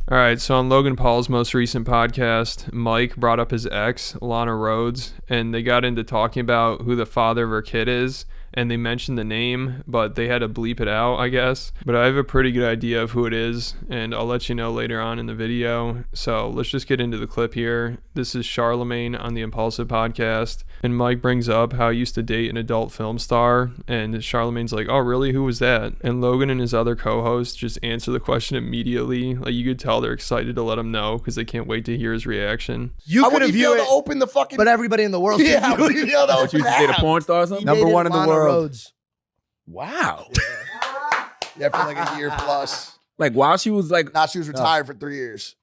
All right, so on Logan Paul's most recent podcast, Mike brought up his ex, Lana Rhoades, and they got into talking about who the father of her kid is, and they mentioned the name, but they had to bleep it out, I guess. But I have a pretty good idea of who it is, and I'll let you know later on in the video. So let's just get into the clip here. This is Charlemagne on the Impulsive podcast, and Mike brings up how he used to date an adult film star, and Charlemagne's like, oh really, who was that? And Logan and his other co-hosts just answer the question immediately. Like, you could tell they're excited to let him know because they can't wait to hear his reaction. You could have be able to open the fucking... But everybody in the world... Yeah, I would be able to open You date a porn star or something? Number one in the Lana world. Rhoades. Wow. Yeah, for like a year plus. Like while she was like... Nah, she was retired for 3 years.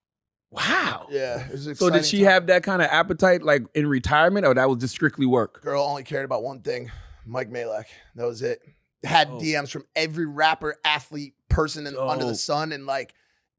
Wow. Yeah. It was an So did exciting she time. have that kind of appetite like in retirement, or that was just strictly work? Girl only cared about one thing. Mike Malek. That was it. Had DMs from every rapper, athlete, person under the sun, and like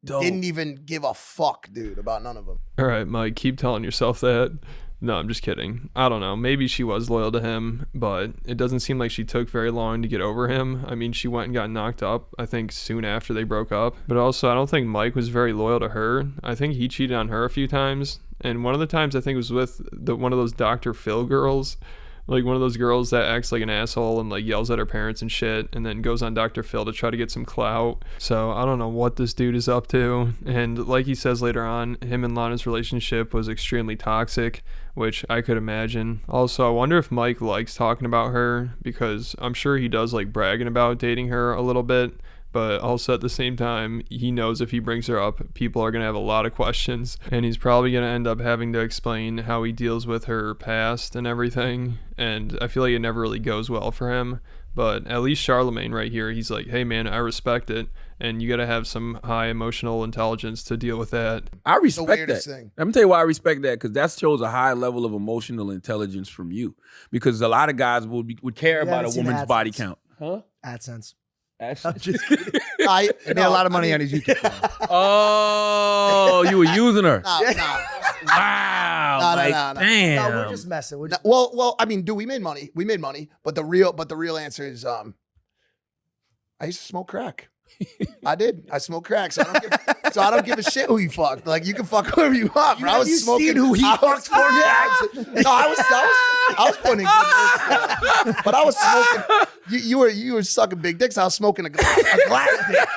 didn't even give a fuck, dude, about none of them. All right, Mike, keep telling yourself that. No, I'm just kidding. I don't know. Maybe she was loyal to him, but it doesn't seem like she took very long to get over him. I mean, she went and got knocked up, I think, soon after they broke up. But also, I don't think Mike was very loyal to her. I think he cheated on her a few times. And one of the times, I think, was with one of those Dr. Phil girls. Like one of those girls that acts like an asshole and like yells at her parents and shit and then goes on Dr. Phil to try to get some clout. So I don't know what this dude is up to. And like he says later on, him and Lana's relationship was extremely toxic, which I could imagine. Also, I wonder if Mike likes talking about her because I'm sure he does like bragging about dating her a little bit. But also at the same time, he knows if he brings her up, people are going to have a lot of questions. And he's probably going to end up having to explain how he deals with her past and everything. And I feel like it never really goes well for him. But at least Charlamagne right here, he's like, hey man, I respect it. And you got to have some high emotional intelligence to deal with that. I respect that. Thing. Let me tell you why I respect that, because that shows a high level of emotional intelligence from you. Because a lot of guys would care about a woman's body count. Huh? AdSense. Actually. Just kidding. I He made a lot of money on his YouTube channel. Oh, you were using her. Nah. Wow. No, like, no. damn. No, we're just messing. We're just, Well, I mean, dude, we made money. We made money, but the real answer is I used to smoke crack. I did. I smoked crack, so I don't give a shit who you fucked. Like, you can fuck whoever you want, bro. I was smoking who he fucked for? No, I was putting in good words, but I was smoking. You were sucking big dicks. I was smoking a glass dick.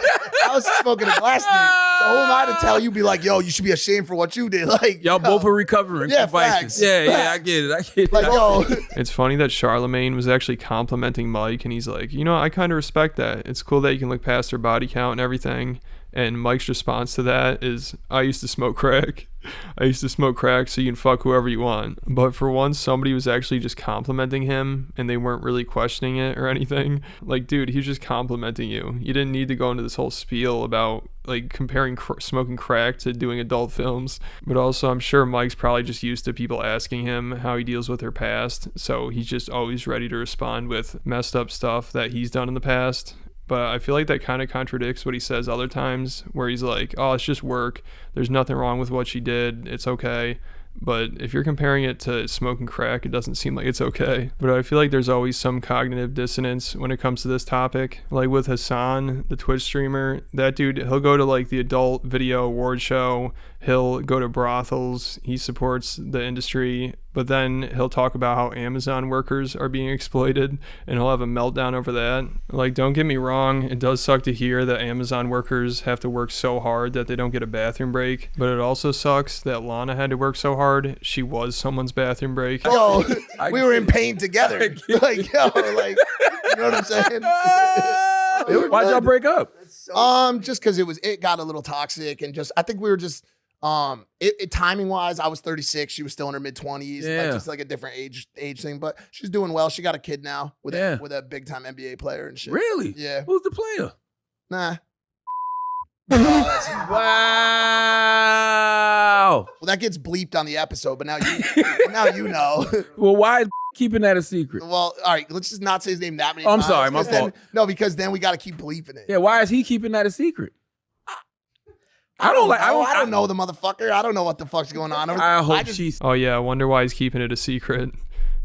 I was smoking a glass dick. So who am I to tell you? Be like, yo, you should be ashamed for what you did. Like, Y'all both are recovering. Yeah, vices. facts. Yeah, I get it. like, yo, It's funny that Charlemagne was actually complimenting Mike, and he's like, you know, I kind of respect that. It's cool that you can look past her body count and everything. And Mike's response to that is, I used to smoke crack. I used to smoke crack so you can fuck whoever you want. But for once, somebody was actually just complimenting him and they weren't really questioning it or anything. Like, dude, he's just complimenting you. You didn't need to go into this whole spiel about like comparing smoking crack to doing adult films. But also, I'm sure Mike's probably just used to people asking him how he deals with her past. So he's just always ready to respond with messed up stuff that he's done in the past. But I feel like that kind of contradicts what he says other times, where he's like, oh, it's just work. There's nothing wrong with what she did. It's okay. But if you're comparing it to smoking crack, it doesn't seem like it's okay. But I feel like there's always some cognitive dissonance when it comes to this topic. Like with Hassan, the Twitch streamer, that dude, he'll go to like the adult video award show. He'll go to brothels. He supports the industry. But then he'll talk about how Amazon workers are being exploited, and he'll have a meltdown over that. Like, don't get me wrong, it does suck to hear that Amazon workers have to work so hard that they don't get a bathroom break. But it also sucks that Lana had to work so hard. She was someone's bathroom break. yo, we were in pain together. Like, yo, like, you know what I'm saying? Why'd y'all break up? Just because it got a little toxic, and just I think we were just timing wise, I was 36, she was still in her mid-20s. Yeah. Like, just like a different age thing. But she's doing well. She got a kid now with a big time NBA player and shit. Really? Yeah. Who's the player? Nah. Wow. Well, that gets bleeped on the episode, but now you know. Well, why is keeping that a secret? Well, all right, let's just not say his name that many Oh, I'm times. sorry, my 'Cause then- fault. No, because then we got to keep bleeping it. Yeah, why is he keeping that a secret? I don't know the motherfucker. I don't know what the fuck's going on. I hope she's... Oh yeah, I wonder why he's keeping it a secret.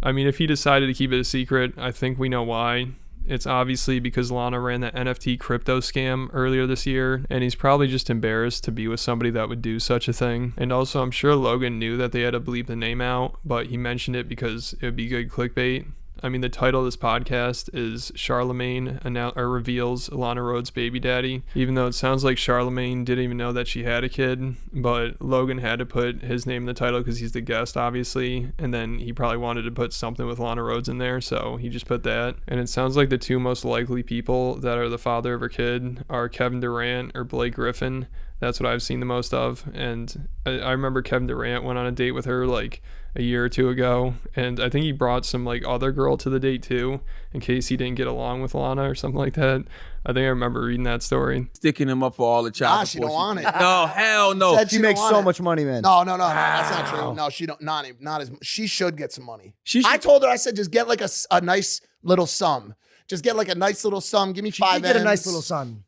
I mean, if he decided to keep it a secret, I think we know why. it's obviously because Lana ran that NFT crypto scam earlier this year, and he's probably just embarrassed to be with somebody that would do such a thing. And also, I'm sure Logan knew that they had to bleep the name out, but he mentioned it because it would be good clickbait. I mean, the title of this podcast is Charlemagne reveals Lana Rhoades' baby daddy, even though it sounds like Charlemagne didn't even know that she had a kid, but Logan had to put his name in the title because he's the guest, obviously, and then he probably wanted to put something with Lana Rhoades in there, so he just put that. And it sounds like the two most likely people that are the father of her kid are Kevin Durant or Blake Griffin. That's what I've seen the most of. And I remember Kevin Durant went on a date with her like a year or two ago, and I think he brought some like other girl to the date too, in case he didn't get along with Lana or something like that. I think I remember reading that story. Sticking him up for all the child She support. don't want it. No, hell no. She makes so much money, man. No, that's not true. No, she don't. Not as. She should get some money. She I told her. I said, just get like a nice little sum. Just get like a nice little sum. Give me She 5 did get a M's. nice little son.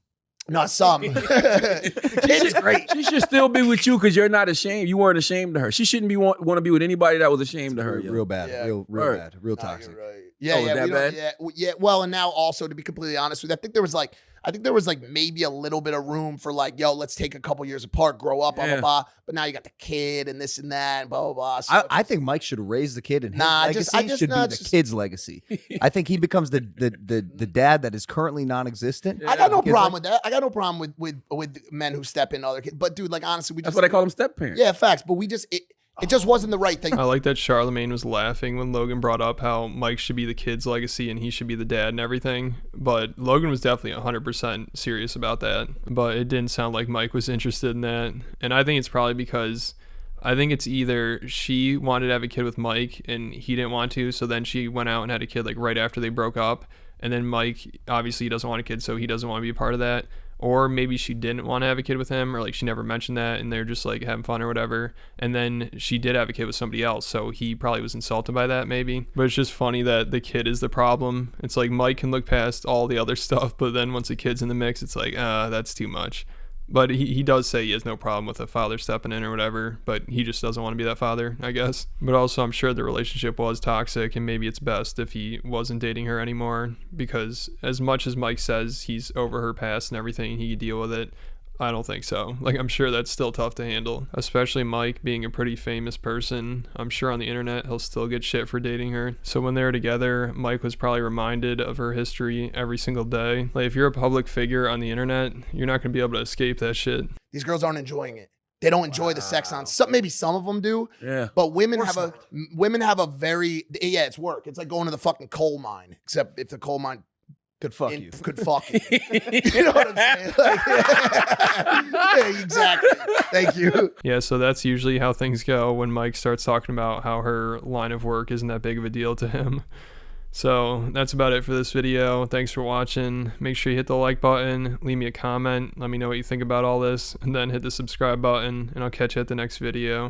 Not some. It's great. She should still be with you because you're not ashamed. You weren't ashamed of her. She shouldn't be want to be with anybody that was ashamed of her. Real bad. Yeah. Real Right. bad. Real toxic. You're right. Yeah, Oh, yeah, was that we don't- bad? yeah. Well, and now also to be completely honest with you, I think there was like maybe a little bit of room for like, yo, let's take a couple years apart, grow up, blah blah Yeah. blah. But now you got the kid and this and that, and blah blah blah. So I think Mike should raise the kid, and his Nah, legacy should be the kid's legacy. I think he becomes the dad that is currently non-existent. I got no Kids problem like- with that. I got no problem with men who step in other kids. But dude, like honestly, That's what I call them step parents. Yeah, facts. But it just wasn't the right thing. I like that Charlemagne was laughing when Logan brought up how Mike should be the kid's legacy and he should be the dad and everything. But Logan was definitely 100% serious about that. But it didn't sound like Mike was interested in that. And I think it's probably because I think it's either she wanted to have a kid with Mike and he didn't want to, so then she went out and had a kid like right after they broke up. And then Mike obviously doesn't want a kid, so he doesn't want to be a part of that. Or maybe she didn't want to have a kid with him, or like she never mentioned that and they're just like having fun or whatever. And then she did have a kid with somebody else, so he probably was insulted by that maybe. But it's just funny that the kid is the problem. It's like Mike can look past all the other stuff, but then once the kid's in the mix, it's like, that's too much. But he does say he has no problem with a father stepping in or whatever, but he just doesn't want to be that father, I guess. But also, I'm sure the relationship was toxic, and maybe it's best if he wasn't dating her anymore, because as much as Mike says he's over her past and everything, he could deal with it, I don't think so. Like, I'm sure that's still tough to handle, especially Mike being a pretty famous person. I'm sure on the internet he'll still get shit for dating her. So when they were together, Mike was probably reminded of her history every single day. Like, if you're a public figure on the internet, you're not gonna be able to escape that shit. These girls aren't enjoying it. They don't enjoy the sex on. Maybe some of them do. Yeah. But women have a very it's work. It's like going to the fucking coal mine, except if the coal mine Could fuck you. could fuck you. You know what I'm saying? Like, yeah, exactly. Thank you. Yeah, so that's usually how things go when Mike starts talking about how her line of work isn't that big of a deal to him. So that's about it for this video. Thanks for watching. Make sure you hit the like button, leave me a comment, let me know what you think about all this, and then hit the subscribe button, and I'll catch you at the next video.